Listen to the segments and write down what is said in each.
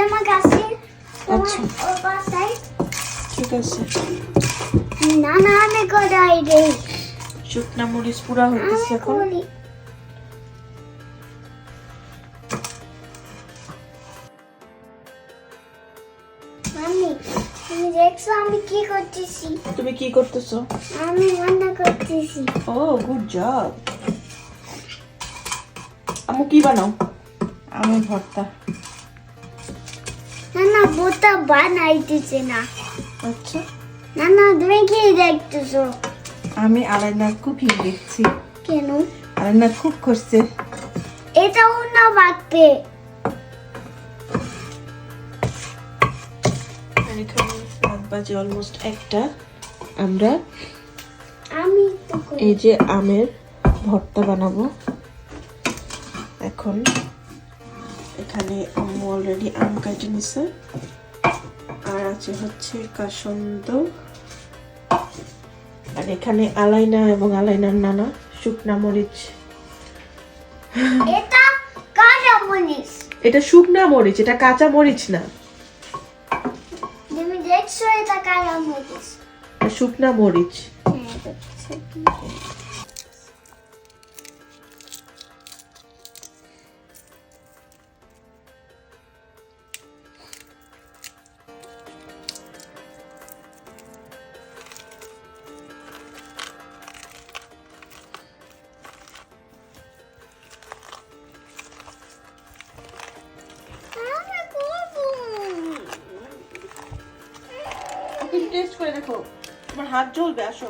জামা কাছে আচ্ছা ও পাশে ঠিক আছে। না না আমি করাই রে শুকনা মরিচ পুরা হইতেছে এখন। মাম্মি তুমি দেখছো আমি কি করতেছি? তুমি কি করতেছো? আমি রান্না করতেছি। ও গুড জব। আম্মু কি বানাও? আমের ভর্তা। না না বোতা বানাইতেছে না। আচ্ছা না না তুমি কি দেখতেছো? আমি আলাইনার কুকিং দেখছি। কেন? আলাইনা কুক করছে। এটাও না বাকবে। এখানে 7 বাজে অলমোস্ট একটা। আমরা আমি তো করি। এই যে আমের ভর্তা বানাবো এখন। এখানে আম্মু অলরেডি আম কাটে নিছে, আর আছে হচ্ছে কাসন্দ, আর এখানে আলাইনা এবং আলাইনার নানা শুকনা মরিচ। এটা কাঁচা মরিচ। এটা শুকনা মরিচ, এটা কাঁচা মরিচ না। তুমি দেখছো এটা কাঁচা মরিচ? এটা শুকনা মরিচ। হ্যাঁ দেখছো। আমি করবো। ওকে টেস্ট করে দেখো, তোমার হাত জ্বলবে। আসো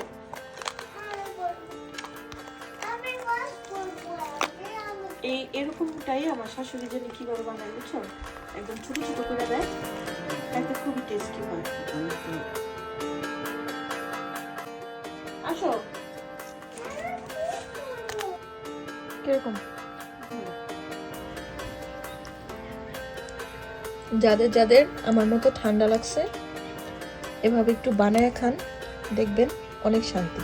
আমি করবো। এই এরকমটাই আমার শাশুড়ি জানি কিভাবে বানায় বুঝছো, একদম ছোট ছোট করে দেয়, একটা খুবই টেস্টি হয়। আসো কিরকম। যাদের যাদের আমার মতো ঠান্ডা লাগছে এভাবে একটু বানায় খান, দেখবেন অনেক শান্তি।